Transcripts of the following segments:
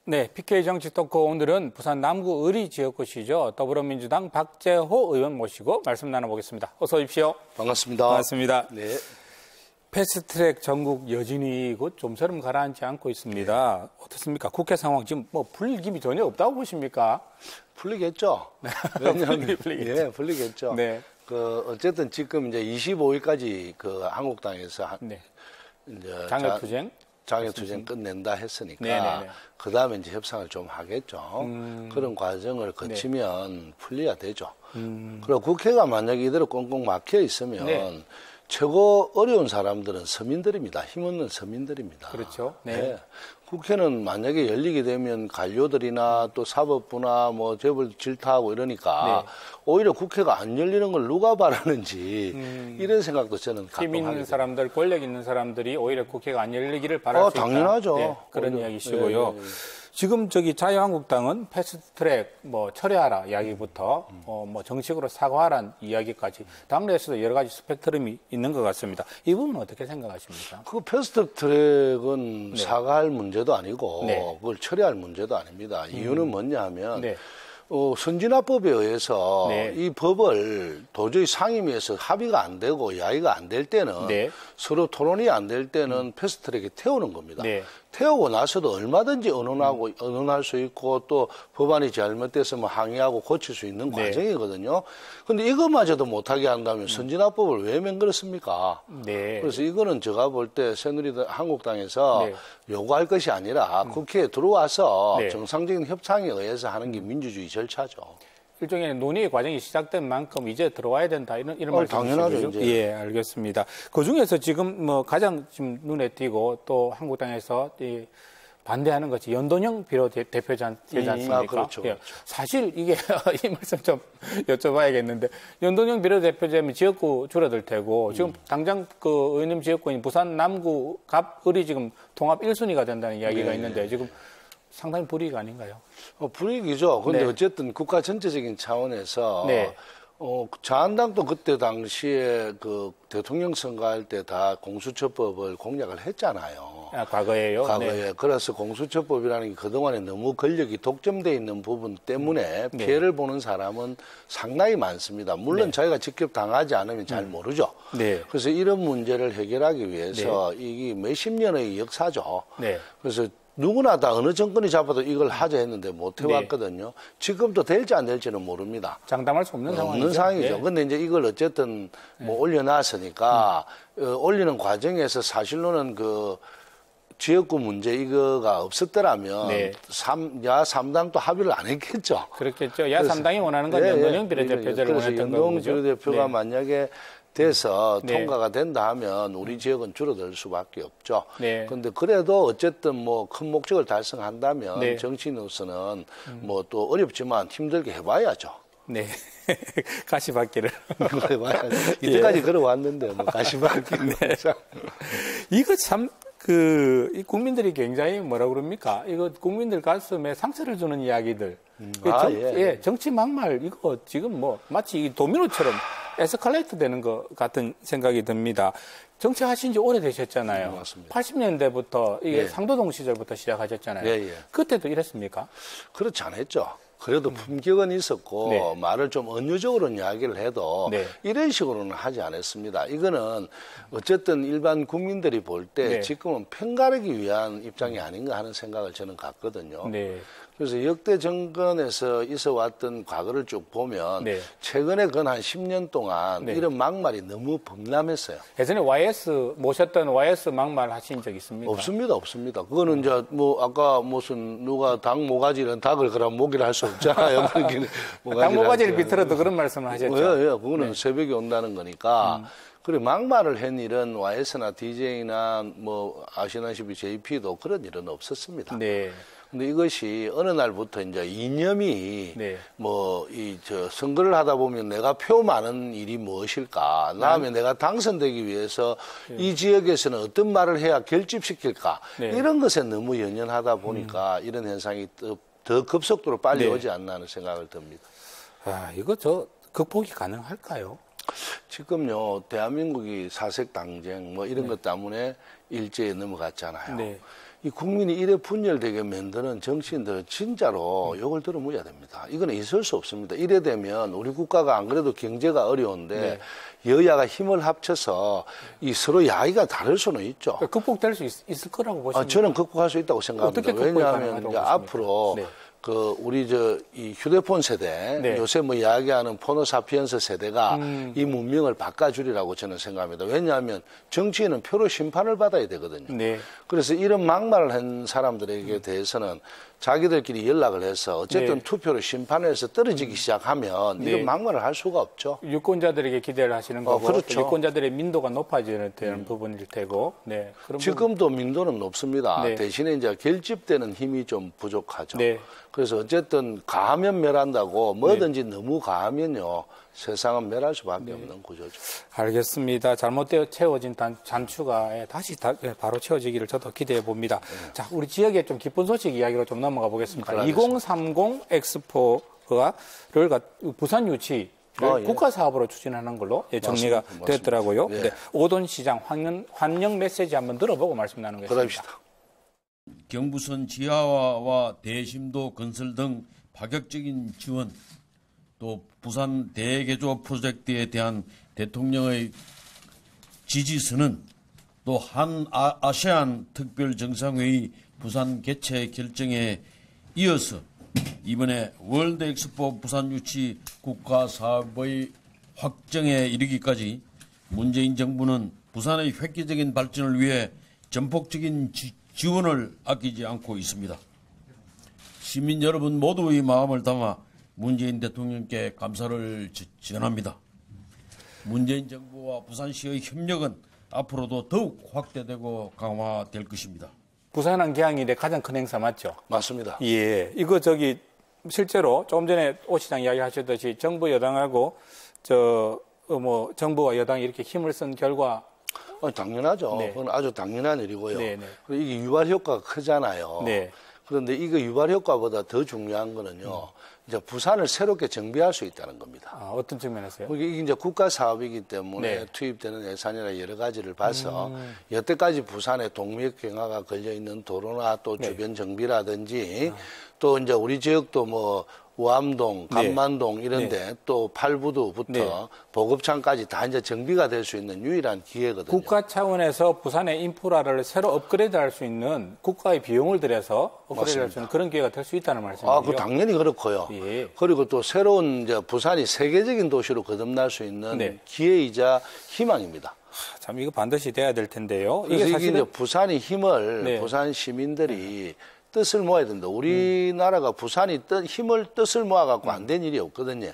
네, PK 정치 토크 오늘은 부산 남구 의리 지역구시죠. 더불어민주당 박재호 의원 모시고 말씀 나눠보겠습니다. 어서 오십시오. 반갑습니다. 반갑습니다. 네. 패스트트랙 전국 여진이 곧 좀처럼 가라앉지 않고 있습니다. 어떻습니까? 국회 상황 지금 뭐 풀릴 힘이 전혀 없다고 보십니까? 풀리겠죠. 왜냐하면 풀리겠죠. 예, 풀리겠죠. 네. 어쨌든 지금 이제 25일까지 한국당에서 네. 이제 장외투쟁 끝낸다 했으니까 네네네. 그 다음에 이제 협상을 좀 하겠죠. 그런 과정을 거치면 네. 풀려야 되죠. 그리고 국회가 만약에 이대로 꽁꽁 막혀 있으면 네. 최고 어려운 사람들은 서민들입니다. 힘없는 서민들입니다. 그렇죠. 네. 네. 국회는 만약에 열리게 되면 관료들이나 또 사법부나 뭐 재벌 질타하고 이러니까 네. 오히려 국회가 안 열리는 걸 누가 바라는지 이런 생각도 저는 가끔 힘 있는 하게 사람들, 권력 있는 사람들이 오히려 국회가 안 열리기를 바랄 수 있다. 당연하죠. 네, 그런 오히려. 이야기시고요. 네. 지금 자유한국당은 패스트트랙 철회하라 이야기부터 뭐 정식으로 사과하라는 이야기까지 당내에서도 여러 가지 스펙트럼이 있는 것 같습니다. 이 부분은 어떻게 생각하십니까? 그 패스트트랙은 네. 사과할 문제도 아니고 네. 그걸 처리할 문제도 아닙니다. 이유는 뭐냐 하면 네. 선진화법에 의해서 네. 이 법을 도저히 상임위에서 합의가 안 되고 야의가 안 될 때는 네. 서로 토론이 안 될 때는 패스트트랙에 태우는 겁니다. 네. 태우고 나서도 얼마든지 언론할 수 있고 또 법안이 잘못됐으면 항의하고 고칠 수 있는 네. 과정이거든요. 근데 이것마저도 못하게 한다면 선진화법을 왜 맹글었습니까? 네. 그래서 이거는 제가 볼 때 새누리당 한국당에서 네. 요구할 것이 아니라 국회에 들어와서 네. 정상적인 협상에 의해서 하는 게 민주주의 절차죠. 일종의 논의 과정이 시작된 만큼 이제 들어와야 된다 이런 말씀이시죠? 당연하죠. 이제. 예, 알겠습니다. 그 중에서 지금 가장 지금 눈에 띄고 또 한국당에서 반대하는 것이 연돈형 비례대표지 않습니까? 그렇죠, 예. 그렇죠. 사실 이게 이 말씀 좀 여쭤봐야겠는데 연돈형 비례대표제면 지역구 줄어들 테고 지금 당장 그 의원님 지역구인 부산 남구 갑을이 지금 통합 1순위가 된다는 이야기가 네. 있는데 지금 상당히 불이익 아닌가요? 불이익이죠. 근데 네. 어쨌든 국가 전체적인 차원에서 네. 자한당도 그때 당시에 그 대통령 선거할 때 다 공수처법을 공약을 했잖아요. 아, 과거에요? 과거에. 네. 그래서 공수처법이라는 게 그동안에 너무 권력이 독점돼 있는 부분 때문에 네. 피해를 보는 사람은 상당히 많습니다. 물론 네. 자기가 직접 당하지 않으면 잘 모르죠. 네. 그래서 이런 문제를 해결하기 위해서 이게 몇십 년의 역사죠. 네. 그래서 누구나 다 어느 정권이 잡아도 이걸 하자 했는데 못 해왔거든요. 지금도 될지 안 될지는 모릅니다. 장담할 수 없는 상황이죠. 없는 상황이죠. 네. 근데 이제 이걸 어쨌든 올려놨으니까 올리는 과정에서 사실로는 그 지역구 문제 이거가 없었더라면 네. 야 3당도 합의를 안 했겠죠. 그렇겠죠. 야 3당이 원하는 건 연동형 비례대표제를 원했던 거죠. 연동 비례대표가 만약에 돼서 네. 통과가 된다 하면 우리 지역은 줄어들 수밖에 없죠. 네. 그런데 그래도 어쨌든 뭐 큰 목적을 달성한다면 네. 정치인으로서는 뭐 또 어렵지만 힘들게 해봐야죠. 네. 가시밭길을. 해봐야죠. 이때까지 걸어왔는데 뭐 가시밭길. 네. 이거 참, 이 국민들이 굉장히 뭐라 그럽니까? 이거 국민들 가슴에 상처를 주는 이야기들. 정치 막말, 이거 지금 마치 이 도미노처럼 에스컬레이트 되는 것 같은 생각이 듭니다. 정치하신 지 오래되셨잖아요. 맞습니다. 80년대부터 이게 상도동 시절부터 시작하셨잖아요. 그때도 이랬습니까? 그렇지 않았죠. 그래도 품격은 있었고 말을 좀 은유적으로 이야기를 해도 이런 식으로는 하지 않았습니다. 이거는 어쨌든 일반 국민들이 볼 때 지금은 편가르기 위한 입장이 아닌가 하는 생각을 저는 갖거든요. 그래서 역대 정권에서 있어 왔던 과거를 쭉 보면 최근에 건 한 10년 동안 이런 막말이 너무 범람했어요. 예전에 YS 모셨던 YS 막말 하신 적 있습니까? 없습니다. 그거는 이제 아까 무슨 누가 닭 모가지는 닭을 그럼 모기를 할 수 없잖아요. 닭 모가지를 비틀어도 그런 말씀을 하셨죠. 그거는 새벽에 온다는 거니까. 그래 막말을 한 일은 YS나 DJ나 뭐 아시다시피 JP도 그런 일은 없었습니다. 근데 이것이 어느 날부터 이제 이념이 네. 선거를 하다 보면 내가 표 많은 일이 무엇일까? 다음에 내가 당선되기 위해서 이 지역에서는 어떤 말을 해야 결집시킬까? 이런 것에 너무 연연하다 보니까 이런 현상이 더 급속도로 빨리 오지 않나 하는 생각을 듭니다. 아, 이거 극복이 가능할까요? 지금요, 대한민국이 사색 당쟁 이런 것 때문에 일제에 넘어갔잖아요. 네. 이 국민이 이래 분열되게 만드는 정치인들은 진짜로 욕을 들어먹어야 됩니다. 이거는 있을 수 없습니다. 이래 되면 우리 국가가 안 그래도 경제가 어려운데 여야가 힘을 합쳐서 이 서로 야의가 다를 수는 있죠. 극복될 수 있을 거라고 보십니까? 저는 극복할 수 있다고 생각합니다. 왜냐하면 이제 앞으로 우리 이 휴대폰 세대, 요새 이야기하는 포노사피엔스 세대가 이 문명을 바꿔주리라고 저는 생각합니다. 왜냐하면 정치인은 표로 심판을 받아야 되거든요. 그래서 이런 막말을 한 사람들에게 대해서는 자기들끼리 연락을 해서 어쨌든 투표로 심판을 해서 떨어지기 시작하면 이런 막말을 할 수가 없죠. 유권자들에게 기대를 하시는 거고, 그렇죠. 유권자들의 민도가 높아지는 부분일 테고. 지금도 민도는 높습니다. 대신에 이제 결집되는 힘이 좀 부족하죠. 그래서 어쨌든 가하면 멸한다고 뭐든지 너무 가하면요 세상은 멸할 수밖에 없는 구조죠. 알겠습니다. 잘못되어 채워진 잔추가 다시 바로 채워지기를 저도 기대해 봅니다. 자, 우리 지역의 좀 기쁜 소식 이야기로 좀 넘어가 보겠습니다. 2030 엑스포가 부산 유치 국가 사업으로 추진하는 걸로 정리가 됐더라고요. 오돈 시장 환영 메시지 한번 들어보고 말씀 나누겠습니다. 경부선 지하화와 대심도 건설 등 파격적인 지원, 또 부산 대개조 프로젝트에 대한 대통령의 지지선언, 또 한 아세안 특별 정상회의 부산 개최 결정에 이어서 이번에 월드 엑스포 부산 유치 국가 사업의 확정에 이르기까지 문재인 정부는 부산의 획기적인 발전을 위해 전폭적인 지원을 아끼지 않고 있습니다. 시민 여러분 모두의 마음을 담아 문재인 대통령께 감사를 전합니다. 문재인 정부와 부산시의 협력은 앞으로도 더욱 확대되고 강화될 것입니다. 부산항 개항일의 가장 큰 행사 맞죠? 맞습니다. 예, 이거 실제로 조금 전에 오 시장 이야기하셨듯이 정부 여당하고 정부와 여당이 이렇게 힘을 쓴 결과. 당연하죠. 그건 아주 당연한 일이고요. 그리고 이게 유발 효과가 크잖아요. 그런데 이거 유발 효과보다 더 중요한 거는요. 이제 부산을 새롭게 정비할 수 있다는 겁니다. 어떤 측면에서요? 이게 이제 국가 사업이기 때문에 투입되는 예산이나 여러 가지를 봐서 여태까지 부산에 동맥경화가 걸려 있는 도로나 또 주변 정비라든지 또 이제 우리 지역도 우암동, 감만동 이런데 또 팔부두부터 보급창까지 다 이제 정비가 될 수 있는 유일한 기회거든요. 국가 차원에서 부산의 인프라를 새로 업그레이드할 수 있는 국가의 비용을 들여서 업그레이드할 수 있는 그런 기회가 될 수 있다는 말씀이죠. 그 당연히 그렇고요. 그리고 또 새로운 이제 부산이 세계적인 도시로 거듭날 수 있는 기회이자 희망입니다. 참 이거 반드시 돼야 될 텐데요. 이게 사실은 이제 부산의 힘을 부산 시민들이 뜻을 모아야 된다. 우리나라가 부산이 뜻을 모아갖고 안 된 일이 없거든요.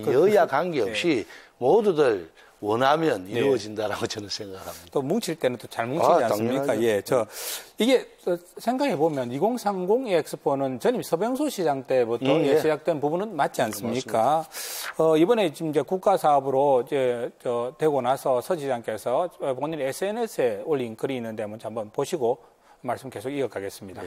여야 관계없이 모두들 원하면 이루어진다라고 저는 생각합니다. 또 뭉칠 때는 또 잘 뭉치지 않습니까? 이게 생각해 보면 2030 엑스포는 전임 서병수 시장 때부터 시작된 부분은 맞지 않습니까? 이번에 지금 이제 국가 사업으로 되고 나서 서 시장께서 본인이 SNS에 올린 글이 있는데 한번 보시고 말씀 계속 이어가겠습니다.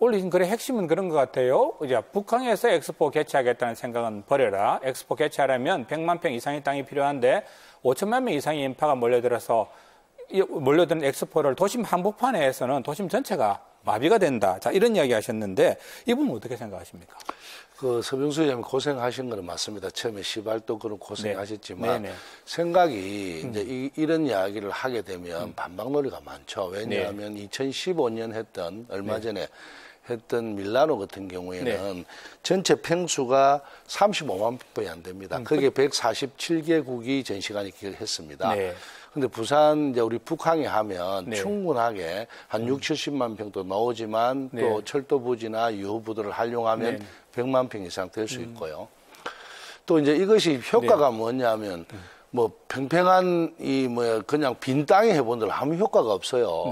올린 글의 핵심은 그런 것 같아요. 이제 북한에서 엑스포 개최하겠다는 생각은 버려라. 엑스포 개최하려면 100만 평 이상의 땅이 필요한데 5천만 명 이상의 인파가 몰려드는 엑스포를 도심 한복판에서는 도심 전체가 마비가 된다. 자, 이런 이야기 하셨는데 이분은 어떻게 생각하십니까? 서병수 의원님 고생하신 거는 맞습니다. 처음에 시발도 그런 고생하셨지만 생각이 이제 이런 이야기를 하게 되면 반박놀이가 많죠. 왜냐하면 2015년 얼마 전에 했던 밀라노 같은 경우에는 전체 평수가 35만 평이 안 됩니다. 거기에 147개국이 전시관이 기획했습니다. 근데 부산 이제 우리 북항에 하면 충분하게 한 6, 70만 평도 나오지만 또 철도 부지나 유후 부두를 활용하면 100만 평 이상 될 수 있고요. 또 이제 이것이 효과가 뭐냐면 팽팽한 그냥 빈 땅에 해본들 아무 효과가 없어요.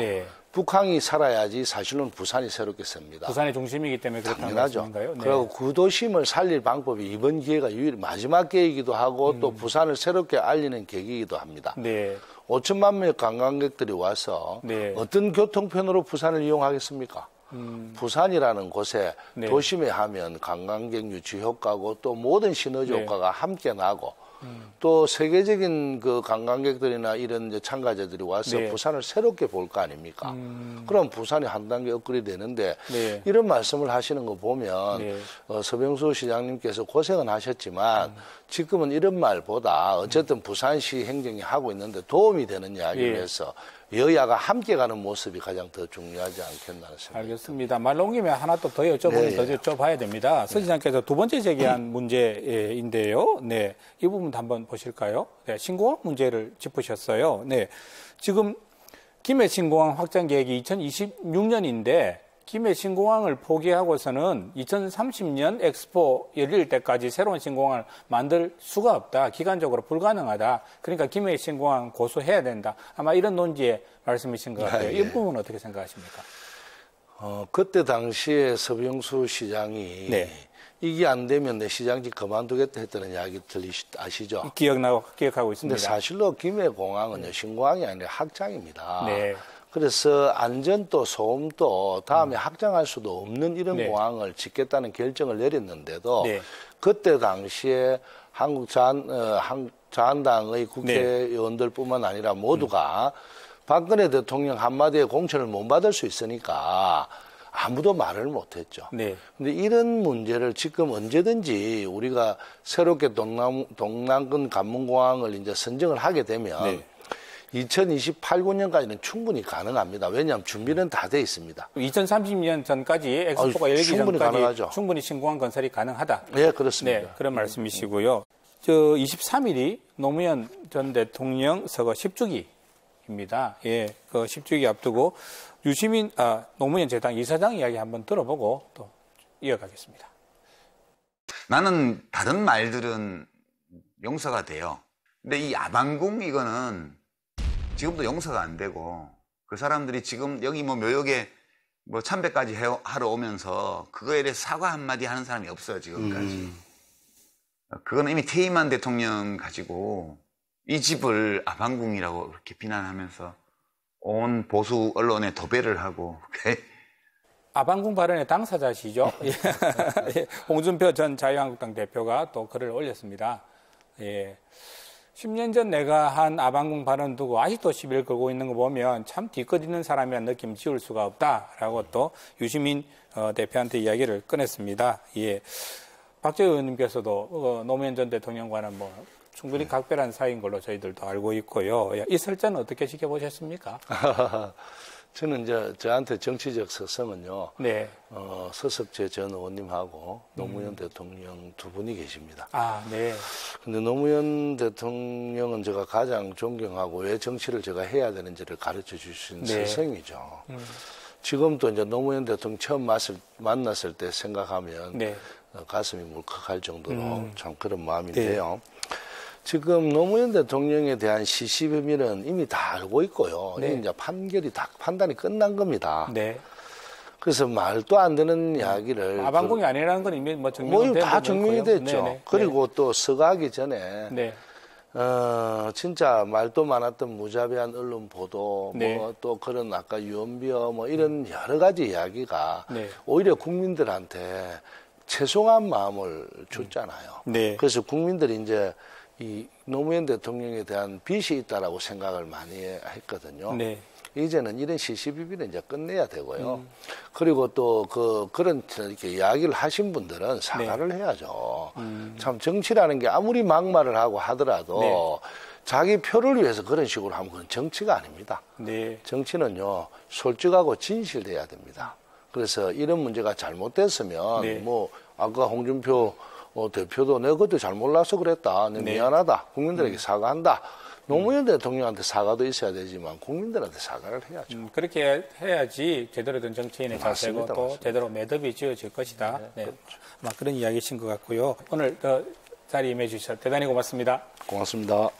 북한이 살아야지 사실은 부산이 새롭게 섭니다. 부산의 중심이기 때문에 그렇다는 말씀인가요? 네. 그리고 구도심을 살릴 방법이 이번 기회가 마지막 기회이기도 하고 또 부산을 새롭게 알리는 계기이기도 합니다. 네. 5천만 명의 관광객들이 와서 네. 어떤 교통편으로 부산을 이용하겠습니까? 부산이라는 곳에 네. 도심에 하면 관광객 유치 효과고 또 모든 시너지 효과가 함께 나고 또 세계적인 그 관광객들이나 이런 이제 참가자들이 와서 부산을 새롭게 볼 거 아닙니까? 그럼 부산이 한 단계 업그레이드 되는데 이런 말씀을 하시는 거 보면 서병수 시장님께서 고생은 하셨지만 지금은 이런 말보다 어쨌든 부산시 행정이 하고 있는데 도움이 되는 이야기를 해서 여야가 함께 가는 모습이 가장 더 중요하지 않겠나 생각합니다. 알겠습니다. 말 나온 김에 하나 또 더 여쭤보면 더 여쭤봐야 됩니다. 서 시장께서 두 번째 제기한 문제인데요. 네, 이 부분도 한번 보실까요? 네, 신공항 문제를 짚으셨어요. 네, 지금 김해 신공항 확장 계획이 2026년인데 김해 신공항을 포기하고서는 2030년 엑스포 열릴 때까지 새로운 신공항을 만들 수가 없다. 기간적으로 불가능하다. 그러니까 김해 신공항 고수해야 된다. 아마 이런 논지의 말씀이신 것 같아요. 이 부분은 어떻게 생각하십니까? 그때 당시에 서병수 시장이 이게 안 되면 내 시장직 그만두겠다 했다는 이야기 아시죠? 기억하고 있습니다. 근데 사실로 김해 공항은 신공항이 아니라 확장입니다. 그래서 안전도 소음도 다음에 확장할 수도 없는 이런 공항을 짓겠다는 결정을 내렸는데도 그때 당시에 자한당의 국회의원들뿐만 아니라 모두가 박근혜 대통령 한마디에 공천을 못 받을 수 있으니까 아무도 말을 못했죠. 근데 이런 문제를 지금 언제든지 우리가 새롭게 동남권 관문공항을 이제 선정을 하게 되면 2028, 9년까지는 충분히 가능합니다. 왜냐하면 준비는 다 돼 있습니다. 2030년 전까지 엑스포가 열리기 전까지 가능하죠. 충분히 신공항 건설이 가능하다. 네, 그렇습니다. 네, 그런 말씀이시고요. 23일이 노무현 전 대통령 서거 10주기입니다. 예, 그 10주기 앞두고 유시민 노무현 재단 이사장 이야기 한번 들어보고 또 이어가겠습니다. 나는 다른 말들은 용서가 돼요. 근데 이 아방궁 이거는 지금도 용서가 안 되고 그 사람들이 지금 여기 뭐 묘역에 뭐 참배까지 하러 오면서 그거에 대해서 사과 한마디 하는 사람이 없어요, 지금까지. 그거는 이미 퇴임한 대통령 가지고 이 집을 아방궁이라고 그렇게 비난하면서 온 보수 언론에 도배를 하고. 아방궁 발언의 당사자시죠? 홍준표 전 자유한국당 대표가 또 글을 올렸습니다. 예. 10년 전 내가 한 아방궁 발언 두고 아직도 시비를 걸고 있는 거 보면 참 뒤끝 있는 사람이란 느낌 지울 수가 없다라고 또 유시민 대표한테 이야기를 꺼냈습니다. 예. 박재우 의원님께서도 노무현 전 대통령과는 뭐 충분히 각별한 사이인 걸로 저희들도 알고 있고요. 이 설전은 어떻게 지켜보셨습니까? 저는 이제 저한테 정치적 서성은요. 서석재 전 의원님하고 노무현 대통령 두 분이 계십니다. 네. 근데 노무현 대통령은 제가 가장 존경하고 왜 정치를 제가 해야 되는지를 가르쳐 주신 스승이죠. 지금도 이제 노무현 대통령 처음 만났을 때 생각하면 가슴이 물컥할 정도로 참 그런 마음인데요. 지금 노무현 대통령에 대한 시시 비밀은 이미 다 알고 있고요. 이제 판단이 끝난 겁니다. 그래서 말도 안 되는 이야기를. 아방궁이 아니라는 건 이미 뭐 정리가 됐죠. 다 정리가 됐죠. 그리고 또 서가기 전에 진짜 말도 많았던 무자비한 언론 보도, 뭐 또 그런 아까 유언비어 뭐 이런 여러 가지 이야기가 오히려 국민들한테 죄송한 마음을 줬잖아요. 그래서 국민들이 이제 이 노무현 대통령에 대한 빚이 있다라고 생각을 많이 했거든요. 이제는 이런 시시비비는 이제 끝내야 되고요. 그리고 또 그런 이렇게 이야기를 하신 분들은 사과를 해야죠. 참 정치라는 게 아무리 막말을 하고 하더라도 자기 표를 위해서 그런 식으로 하면 그건 정치가 아닙니다. 정치는요 솔직하고 진실돼야 됩니다. 그래서 이런 문제가 잘못됐으면 뭐 아까 홍준표 대표도 내가 그때 잘 몰라서 그랬다. 미안하다. 국민들에게 사과한다. 노무현 대통령한테 사과도 있어야 되지만 국민들한테 사과를 해야죠. 그렇게 해야지 제대로 된 정치인의 자세고 또 맞습니다. 제대로 매듭이 지어질 것이다. 그렇죠. 아마 그런 이야기이신 것 같고요. 오늘 자리에 임해 주셔서 대단히 고맙습니다. 고맙습니다.